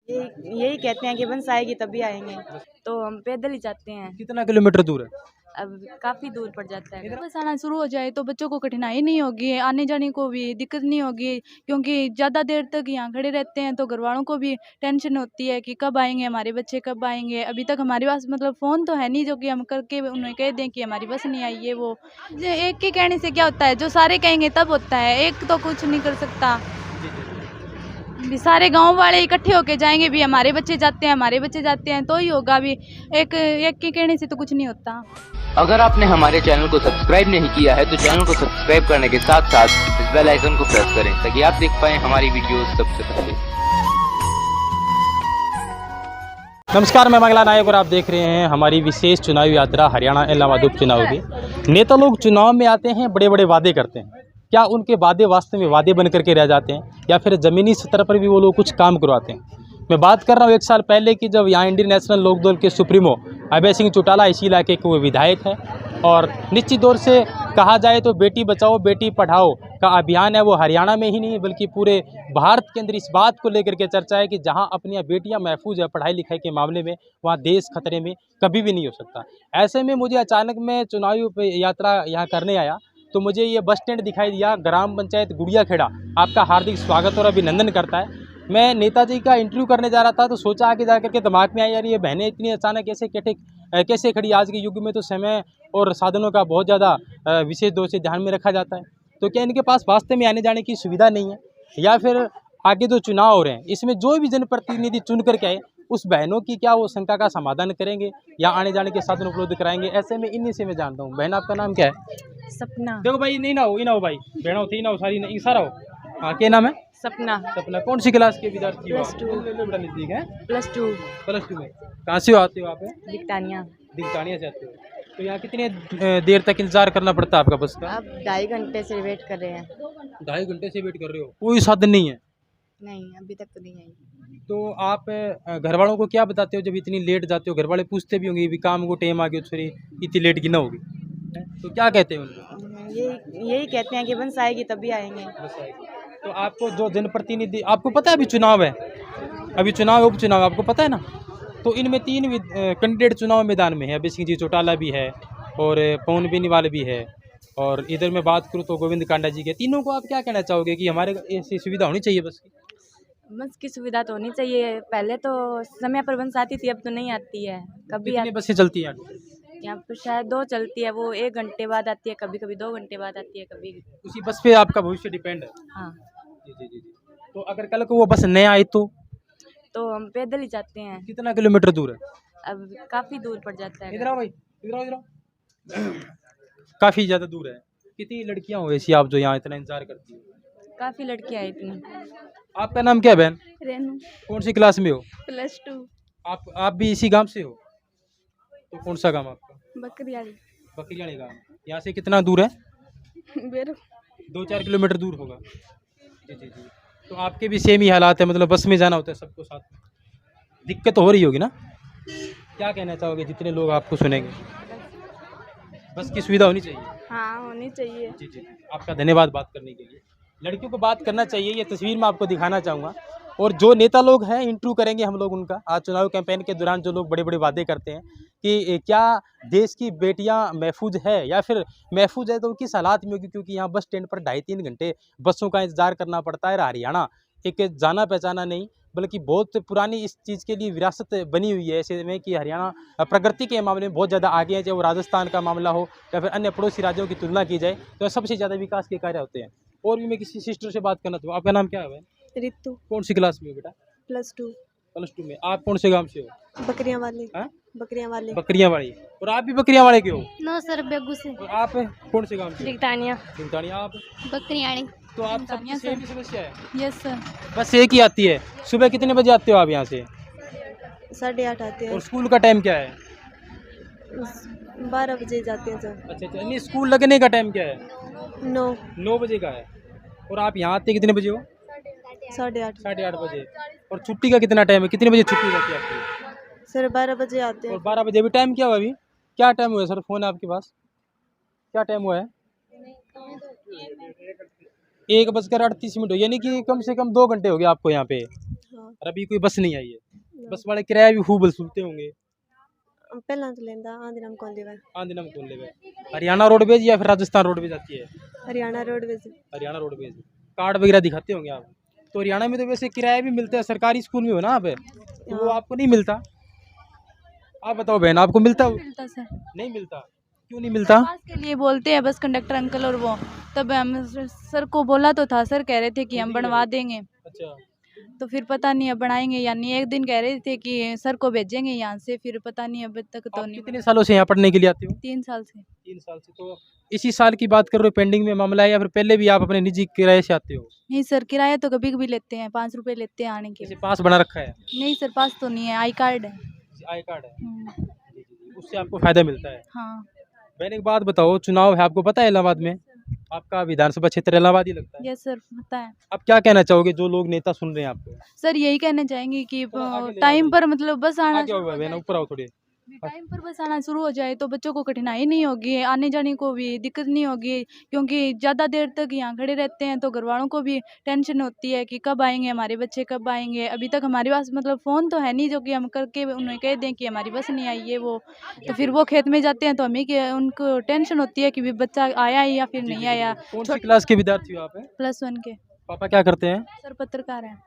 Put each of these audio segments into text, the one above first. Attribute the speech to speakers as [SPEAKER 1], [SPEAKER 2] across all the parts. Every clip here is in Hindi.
[SPEAKER 1] यही यही कहते हैं कि बंस आएगी तभी आएंगे, तो हम पैदल ही जाते हैं।
[SPEAKER 2] कितना किलोमीटर दूर है?
[SPEAKER 1] अब काफ़ी दूर पड़ जाता है।
[SPEAKER 3] बस आना शुरू हो जाए तो बच्चों को कठिनाई नहीं होगी, आने जाने को भी दिक्कत नहीं होगी, क्योंकि ज़्यादा देर तक यहाँ खड़े रहते हैं तो घर वालों को भी टेंशन होती है कि कब आएंगे हमारे बच्चे, कब आएंगे। अभी तक हमारे पास मतलब फ़ोन तो है नहीं जो कि हम करके उन्हें कह दें कि हमारी बस नहीं आई है। वो एक के कहने से क्या होता है, जो सारे कहेंगे तब होता है, एक तो कुछ नहीं कर सकता। भी सारे गांव वाले इकट्ठे होके जाएंगे भी हमारे बच्चे जाते हैं, हमारे बच्चे जाते हैं, तो ही होगा। भी एक के कहने से तो कुछ नहीं होता।
[SPEAKER 4] अगर आपने हमारे चैनल को सब्सक्राइब नहीं किया है तो चैनल को सब्सक्राइब करने के साथ साथ इस बेल आइकन को प्रेस करें ताकि आप देख पाएं हमारी वीडियोस सबसे पहले।
[SPEAKER 2] नमस्कार, मैं मंगला नायक और आप देख रहे हैं हमारी विशेष चुनावी यात्रा हरियाणा इलाहाबाद उपचुनाव की। नेता लोग चुनाव में आते हैं, बड़े बड़े वादे करते हैं। क्या उनके वादे वास्तव में वादे बन करके रह जाते हैं या फिर ज़मीनी स्तर पर भी वो लोग कुछ काम करवाते हैं? मैं बात कर रहा हूँ 1 साल पहले की, जब यहाँ इंडियन नेशनल लोकदल के सुप्रीमो अभय सिंह चौटाला इसी इलाके के वो विधायक हैं और निश्चित तौर से कहा जाए तो बेटी बचाओ बेटी पढ़ाओ का अभियान है वो हरियाणा में ही नहीं बल्कि पूरे भारत के अंदर इस बात को लेकर के चर्चा है कि जहां अपनी बेटियां महफूज है पढ़ाई लिखाई के मामले में, वहां देश खतरे में कभी भी नहीं हो सकता। ऐसे में मुझे अचानक मैं चुनावी यात्रा यहाँ करने आया तो मुझे ये बस स्टैंड दिखाई दिया। ग्राम पंचायत गुड़िया खेड़ा आपका हार्दिक स्वागत और अभिनंदन करता है। मैं नेताजी का इंटरव्यू करने जा रहा था तो सोचा आगे जा करके दिमाग में आई, यार ये बहनें इतनी अचानक कैसे खड़ी? आज के युग में तो समय और साधनों का बहुत ज़्यादा विशेष तौर से ध्यान में रखा जाता है। तो क्या इनके पास वास्तव में आने जाने की सुविधा नहीं है, या फिर आगे जो चुनाव हो रहे हैं इसमें जो भी जनप्रतिनिधि चुन करके आए उस बहनों की क्या वो शंका का समाधान करेंगे या आने जाने के साधन उपलब्ध कराएंगे? ऐसे में इन्हीं से मैं जानता हूँ। बहन आपका नाम क्या है?
[SPEAKER 1] सपना।
[SPEAKER 2] देखो भाई, नहीं ना हो भाई, बहना होती ना हो सारी नहीं, सारा हो। हाँ, क्या नाम है?
[SPEAKER 1] सपना।
[SPEAKER 2] सपना। कौन सी क्लास के विद्यार्थी हो?
[SPEAKER 1] +2।
[SPEAKER 2] बड़ा नजदीक है।
[SPEAKER 1] +2
[SPEAKER 2] में। कहाँ से आते हो आप?
[SPEAKER 1] दिक्तानिया।
[SPEAKER 2] दिगतानिया से आते हो। तो यहाँ कितने देर तक इंतजार करना पड़ता है आपका बस का?
[SPEAKER 1] अब 2.5 घंटे से वेट कर रहे हैं।
[SPEAKER 2] 2.5 घंटे से वेट कर रहे हो? कोई साधन नहीं है?
[SPEAKER 1] नहीं, अभी तक तो नहीं आई।
[SPEAKER 2] तो आप घर वालों को क्या बताते हो जब इतनी लेट जाते हो? घर वाले पूछते भी होंगे भी काम को टाइम आ गया सॉरी इतनी लेट की ना होगी, तो क्या कहते हैं उनको?
[SPEAKER 1] यही कहते हैं कि बंस आएगी तभी आएंगे।
[SPEAKER 2] बस आएगी। तो आपको जो जनप्रतिनिधि, आपको पता है अभी चुनाव है, अभी चुनाव उपचुनाव आपको पता है ना? तो इनमें 3 कैंडिडेट चुनाव मैदान में है। अभय सिंह जी चौटाला भी है और पवन बेनीवाल भी है, और इधर मैं बात करूँ तो गोविंद कांडा जी के। तीनों को आप क्या कहना चाहोगे कि हमारे ऐसी सुविधा होनी चाहिए बस की?
[SPEAKER 1] बस की सुविधा तो होनी चाहिए। पहले तो समय पर बंस आती थी, अब तो नहीं आती है। कभी
[SPEAKER 2] कितनी बसें चलती हैं?
[SPEAKER 1] यहाँ पर शायद 2 चलती है, वो 1 घंटे बाद आती है, कभी कभी 2 घंटे बाद आती है, कभी।
[SPEAKER 2] उसी बस पे आपका भविष्य डिपेंड है?
[SPEAKER 1] हाँ।
[SPEAKER 2] जी। तो अगर कल को वो बस नहीं आई तो
[SPEAKER 1] हम पैदल ही जाते हैं।
[SPEAKER 2] कितना किलोमीटर दूर है?
[SPEAKER 1] अब काफ़ी दूर पड़ जाता है।
[SPEAKER 2] इधर आओ भाई, इधर आओ। काफ़ी ज़्यादा दूर है। कितनी लड़कियां हो ऐसी आप जो यहाँ इतना इंतजार करती हो?
[SPEAKER 1] काफ़ी लड़कियाँ हैं इतनी।
[SPEAKER 2] आपका नाम क्या है बहन?
[SPEAKER 3] रेनू।
[SPEAKER 2] कौन सी क्लास में हो?
[SPEAKER 3] +2।
[SPEAKER 2] आप भी इसी गांव से हो? तो कौन सा गांव आपका?
[SPEAKER 3] बकरियाली।
[SPEAKER 2] बकरियाली गांव। यहाँ से कितना दूर है? 2-4 किलोमीटर दूर होगा। जी। तो आपके भी सेम ही हालात है, मतलब बस में जाना होता है सबको साथ में, दिक्कत तो हो रही होगी ना? क्या कहना चाहोगे जितने लोग आपको सुनेंगे? बस की सुविधा होनी चाहिए।
[SPEAKER 3] हाँ, होनी चाहिए।
[SPEAKER 2] जी। आपका धन्यवाद बात करने के लिए। लड़कियों को बात करना चाहिए, ये तस्वीर मैं आपको दिखाना चाहूँगा। और जो नेता लोग हैं इंटरव्यू करेंगे हम लोग उनका आज चुनाव कैंपेन के दौरान। जो लोग बड़े बड़े वादे करते हैं कि क्या देश की बेटियां महफूज है या फिर महफूज है तो किस हालात में होगी, क्योंकि यहाँ बस स्टैंड पर 2.5-3 घंटे बसों का इंतजार करना पड़ता है। हरियाणा एक जाना पहचाना नहीं बल्कि बहुत पुरानी इस चीज़ के लिए विरासत बनी हुई है ऐसे में कि हरियाणा प्रगति के मामले में बहुत ज़्यादा आगे है। चाहे वो राजस्थान का मामला हो या फिर अन्य पड़ोसी राज्यों की तुलना की जाए तो सबसे ज़्यादा विकास के कार्य होते हैं। और भी मैं किसी सिस्टर से बात करना चाहूँ। आपका नाम क्या है?
[SPEAKER 3] रितु।
[SPEAKER 2] कौन सी क्लास में हो बेटा?
[SPEAKER 3] +2।
[SPEAKER 2] में। आप कौन से गांव से हो?
[SPEAKER 3] बकरियां वाली।
[SPEAKER 2] हाँ?
[SPEAKER 3] बकरियां वाली।
[SPEAKER 2] बकरियां वाली। और आप भी बकरियां वाले के हो?
[SPEAKER 3] नो सर, बेगू से।
[SPEAKER 2] और आप कौन से गांव से?
[SPEAKER 3] दिगतानिया।
[SPEAKER 2] आप?
[SPEAKER 3] बकरियाली।
[SPEAKER 2] तो आप सबकी सेम ही समस्या है?
[SPEAKER 3] Yes sir.
[SPEAKER 2] बस एक ही आती है। सुबह कितने बजे आते हो आप यहाँ से?
[SPEAKER 3] 8:30 आते हैं।
[SPEAKER 2] और स्कूल का टाइम क्या है?
[SPEAKER 3] 12 बजे जाते हैं सर।
[SPEAKER 2] अच्छा। नहीं, स्कूल लगने का टाइम क्या है?
[SPEAKER 3] 9
[SPEAKER 2] बजे का है। और आप यहाँ आते कितने बजे हो?
[SPEAKER 3] 8:30।
[SPEAKER 2] 8:30 बजे। और छुट्टी का कितना टाइम है? कितने बजे छुट्टी होती है आपकी?
[SPEAKER 3] सर 12 बजे आते हैं।
[SPEAKER 2] और 12 बजे। अभी टाइम क्या हुआ? अभी क्या टाइम हुआ है सर? फ़ोन है आपके पास? क्या टाइम हुआ है? 1:38 हो, यानी कि कम से कम 2 घंटे हो गए आपको यहाँ पे।
[SPEAKER 5] हाँ
[SPEAKER 2] और अभी कोई बस नहीं आई है। बस वाले किराया भी खूब वसूलते होंगे।
[SPEAKER 5] पहला तो लेंदा आंधी नाम कौन देवा
[SPEAKER 2] आंधी नाम खोल लेवे। हरियाणा रोडवेज या फिर राजस्थान रोडवेज आती है?
[SPEAKER 5] Haryana roadways
[SPEAKER 2] Haryana roadways. Card वगैरह दिखाते होंगे आप। तो हरियाणा में तो वैसे किराया भी मिलता है, सरकारी स्कूल में हो ना आप, तो वो आपको नहीं मिलता? आप बताओ बहन, आपको मिलता है?
[SPEAKER 3] मिलता सर,
[SPEAKER 2] नहीं मिलता। क्यों नहीं मिलता?
[SPEAKER 3] पास के लिए बोलते हैं बस कंडक्टर अंकल और वो, तब हम सर को बोला तो था, सर कह रहे थे कि हम बनवा देंगे,
[SPEAKER 2] अच्छा।
[SPEAKER 3] तो फिर पता नहीं अब बनाएंगे या नहीं। एक दिन कह रहे थे कि सर को भेजेंगे यहाँ से, फिर पता नहीं अब तक तो
[SPEAKER 2] आप
[SPEAKER 3] नहीं।
[SPEAKER 2] कितने सालों से यहाँ पढ़ने के लिए आते हो?
[SPEAKER 3] 3 साल से।
[SPEAKER 2] 3 साल से। तो इसी साल की बात कर रहे हो, पेंडिंग में मामला है, या फिर पहले भी आप अपने निजी किराए से आते हो?
[SPEAKER 3] नहीं सर, किराया तो कभी कभी लेते हैं, 5 रुपए लेते हैं आने के।
[SPEAKER 2] जैसे पास बना रखा है?
[SPEAKER 3] नहीं सर, पास तो नहीं है, आई कार्ड है।
[SPEAKER 2] आई कार्ड है, उससे आपको फायदा मिलता है।
[SPEAKER 3] हाँ
[SPEAKER 2] मैंने एक बात बताओ, चुनाव है, आपको पता है इलाहाबाद में आपका विधानसभा क्षेत्र इलाहाबाद ही लगता है?
[SPEAKER 3] यस सर, पता है।
[SPEAKER 2] आप क्या कहना चाहोगे जो लोग नेता सुन रहे हैं आपको?
[SPEAKER 3] सर यही कहना चाहेंगे कि
[SPEAKER 2] आगे ले
[SPEAKER 3] टाइम
[SPEAKER 2] आओ।
[SPEAKER 3] पर मतलब बस आना,
[SPEAKER 2] आगे आओ बहन, ऊपर आओ थोड़े।
[SPEAKER 3] टाइम पर बस आना शुरू हो जाए तो बच्चों को कठिनाई नहीं होगी, आने जाने को भी दिक्कत नहीं होगी, क्योंकि ज़्यादा देर तक यहाँ खड़े रहते हैं तो घर वालों को भी टेंशन होती है कि कब आएंगे हमारे बच्चे, कब आएंगे। अभी तक हमारे पास मतलब फ़ोन तो है नहीं जो कि हम करके उन्हें कह दें कि हमारी बस नहीं आई है वो, तो फिर वो खेत में जाते हैं तो हमें उनको टेंशन होती है कि भी बच्चा आया है या फिर नहीं आया।
[SPEAKER 2] कौन सी क्लास के विद्यार्थी हो आप?
[SPEAKER 3] +1 के।
[SPEAKER 2] पापा क्या करते हैं?
[SPEAKER 3] सर पत्रकार हैं।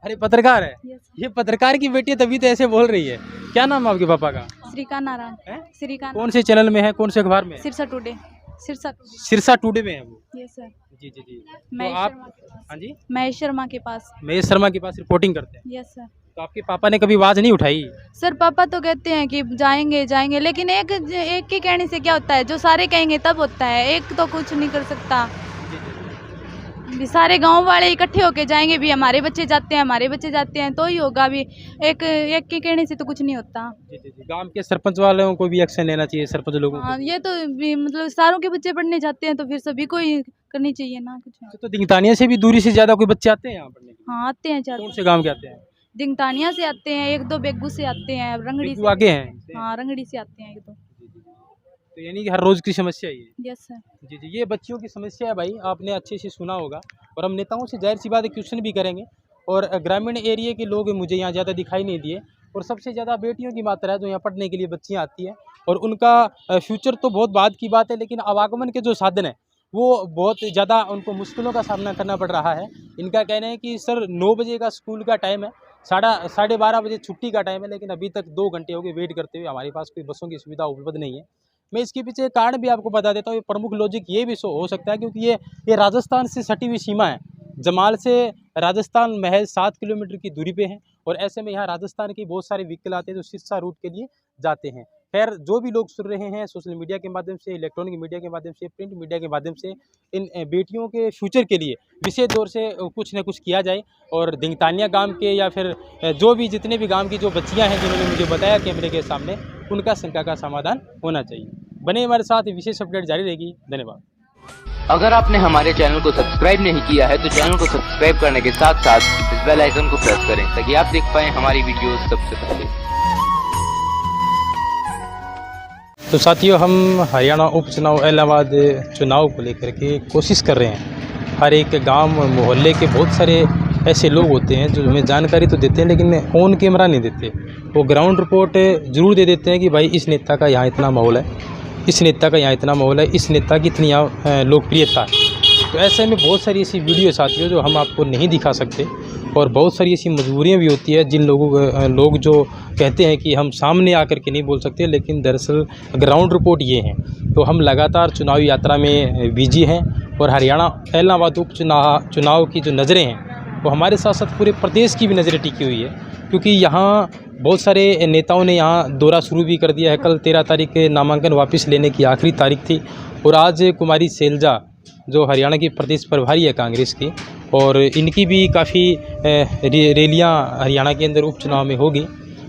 [SPEAKER 2] अरे पत्रकार है?
[SPEAKER 3] यस।
[SPEAKER 2] ये पत्रकार की बेटी है, तभी तो ऐसे बोल रही है। क्या नाम है आपके पापा का?
[SPEAKER 3] श्रीकांत नारायण।
[SPEAKER 2] है?
[SPEAKER 3] श्रीकांत।
[SPEAKER 2] कौन से चैनल में है, कौन से अखबार में है?
[SPEAKER 3] सिरसा टुडे। सिरसा।
[SPEAKER 2] सिरसा टुडे में है वो?
[SPEAKER 3] Yes sir.
[SPEAKER 2] जी जी जी।
[SPEAKER 3] महेश
[SPEAKER 2] तो आप,
[SPEAKER 3] शर्मा के पास।
[SPEAKER 2] हाँ जी,
[SPEAKER 3] महेश शर्मा के पास।
[SPEAKER 2] महेश शर्मा के पास रिपोर्टिंग करते हैं?
[SPEAKER 3] Yes sir.
[SPEAKER 2] तो आपके पापा ने कभी आवाज नहीं उठाई?
[SPEAKER 3] सर पापा तो कहते हैं कि जाएंगे जाएंगे, लेकिन एक के कहने से क्या होता है, जो सारे कहेंगे तब होता है, एक तो कुछ नहीं कर सकता। भी सारे गांव वाले इकट्ठे होके जाएंगे भी हमारे बच्चे जाते हैं, हमारे बच्चे जाते हैं, तो ही होगा। भी एक के कहने से तो कुछ नहीं होता।
[SPEAKER 2] जी जी जी। गांव के सरपंच वालों को भी एक्शन लेना चाहिए, सरपंच लोगों को।
[SPEAKER 3] हाँ, ये तो भी मतलब सारों के बच्चे पढ़ने जाते हैं तो फिर सभी को ही करनी चाहिए ना कुछ।
[SPEAKER 2] तो दिंगतानिया से भी दूरी से ज्यादा कोई बच्चे आते हैं यहाँ पढ़ने के लिए?
[SPEAKER 3] हाँ आते हैं, चार
[SPEAKER 2] कौन से गांव के आते हैं?
[SPEAKER 3] दिंगतानिया से आते हैं, 1-2 बेगू से आते हैं, रंगड़ी
[SPEAKER 2] बिल्कुल
[SPEAKER 3] से।
[SPEAKER 2] आगे हैं।
[SPEAKER 3] हाँ रंगड़ी से आते हैं 1-2।
[SPEAKER 2] तो यानी कि हर रोज की समस्या है ये?
[SPEAKER 3] Yes sir.
[SPEAKER 2] जी जी, ये बच्चियों की समस्या है भाई, आपने अच्छे से सुना होगा। और हम नेताओं से जाहिर सी बात है क्वेश्चन भी करेंगे। और ग्रामीण एरिया के लोग मुझे यहाँ ज़्यादा दिखाई नहीं दिए, और सबसे ज़्यादा बेटियों की मात्रा है जो यहाँ पढ़ने के लिए बच्चियाँ आती हैं। और उनका फ्यूचर तो बहुत बाद की बात है, लेकिन आवागमन के जो साधन है वो बहुत ज़्यादा उनको मुश्किलों का सामना करना पड़ रहा है। इनका कहना है कि सर 9 बजे का स्कूल का टाइम है, 12:30 बजे छुट्टी का टाइम है, लेकिन अभी तक 2 घंटे हो गए वेट करते हुए, हमारे पास कोई बसों की सुविधा उपलब्ध नहीं है। मैं इसके पीछे कारण भी आपको बता देता हूँ। ये प्रमुख लॉजिक ये भी हो सकता है क्योंकि ये राजस्थान से सटी हुई सीमा है। जमाल से राजस्थान महज 7 किलोमीटर की दूरी पे है, और ऐसे में यहाँ राजस्थान के बहुत सारे व्हीकल आते हैं जो सिरसा रूट के लिए जाते हैं। खैर, जो भी लोग सुन रहे हैं सोशल मीडिया के माध्यम से, इलेक्ट्रॉनिक मीडिया के माध्यम से, प्रिंट मीडिया के माध्यम से, इन बेटियों के फ्यूचर के लिए विशेष तौर से कुछ न कुछ किया जाए। और दिंगतानिया गांव के या फिर जो भी जितने भी गांव की जो बच्चियां हैं जिन्होंने मुझे बताया कैमरे के सामने, उनका शंका का समाधान होना चाहिए। बने हमारे साथ, विशेष अपडेट जारी रहेगी। धन्यवाद।
[SPEAKER 4] अगर आपने हमारे चैनल को सब्सक्राइब नहीं किया है तो चैनल को सब्सक्राइब करने के साथ साथ इस बेल आइकन को प्रेस करें ताकि आप देख पाएं हमारी वीडियोस सबसे पहले।
[SPEAKER 2] तो साथियों, हम हरियाणा उपचुनाव इलाहाबाद चुनाव को लेकर के कोशिश कर रहे हैं। हर एक गांव मोहल्ले के बहुत सारे ऐसे लोग होते हैं जो हमें जानकारी तो देते हैं लेकिन ऑन कैमरा नहीं देते। वो ग्राउंड रिपोर्ट ज़रूर दे देते हैं कि भाई इस नेता का यहाँ इतना माहौल है, इस नेता का यहाँ इतना माहौल है, इस नेता की इतनी यहाँ लोकप्रियता है। तो ऐसे में बहुत सारी ऐसी वीडियो साथियों जो हम आपको नहीं दिखा सकते, और बहुत सारी ऐसी मजबूरियाँ भी होती है जिन लोग जो कहते हैं कि हम सामने आकर के नहीं बोल सकते, लेकिन दरअसल ग्राउंड रिपोर्ट ये है। तो हम लगातार चुनावी यात्रा में बिजी हैं, और हरियाणा इलाहाबाद उपचुनाव की जो नज़रें हैं वो हमारे साथ साथ पूरे प्रदेश की भी नज़रें टिकी हुई है, क्योंकि यहाँ बहुत सारे नेताओं ने यहाँ दौरा शुरू भी कर दिया है। कल 13 तारीख के नामांकन वापस लेने की आखिरी तारीख थी, और आज कुमारी शैलजा जो हरियाणा की प्रदेश प्रभारी है कांग्रेस की, और इनकी भी काफ़ी रैलियाँ हरियाणा के अंदर उपचुनाव में होगी।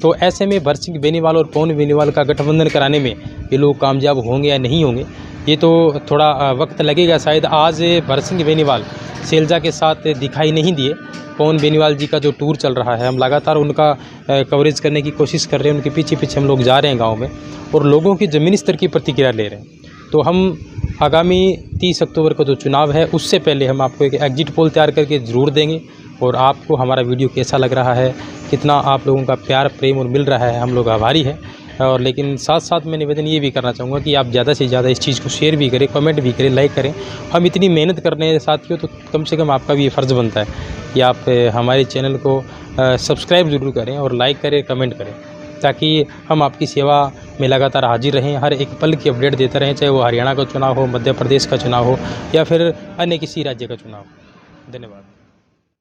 [SPEAKER 2] तो ऐसे में भरत बेनीवाल और पवन बेनीवाल का गठबंधन कराने में ये लोग कामयाब होंगे या नहीं होंगे, ये तो थोड़ा वक्त लगेगा। शायद आज भरत बेनीवाल शैलजा के साथ दिखाई नहीं दिए। पवन बेनीवाल जी का जो टूर चल रहा है, हम लगातार उनका कवरेज करने की कोशिश कर रहे हैं। उनके पीछे पीछे हम लोग जा रहे हैं गांव में, और लोगों की ज़मीनी स्तर की प्रतिक्रिया ले रहे हैं। तो हम आगामी 30 अक्टूबर को जो चुनाव है उससे पहले हम आपको एक एग्जिट पोल तैयार करके ज़रूर देंगे, और आपको हमारा वीडियो कैसा लग रहा है, कितना आप लोगों का प्यार प्रेम और मिल रहा है, हम लोग आभारी हैं। और लेकिन साथ साथ मैं निवेदन ये भी करना चाहूँगा कि आप ज़्यादा से ज़्यादा इस चीज़ को शेयर भी करें, कमेंट भी करें, लाइक करें। हम इतनी मेहनत कर रहे हैं साथियों, तो कम से कम आपका भी ये फ़र्ज़ बनता है कि आप हमारे चैनल को सब्सक्राइब ज़रूर करें और लाइक करें, कमेंट करें, ताकि हम आपकी सेवा में लगातार हाजिर रहें, हर एक पल की अपडेट देते रहें, चाहे वो हरियाणा का चुनाव हो, मध्य प्रदेश का चुनाव हो या फिर अन्य किसी राज्य का चुनाव हो। धन्यवाद।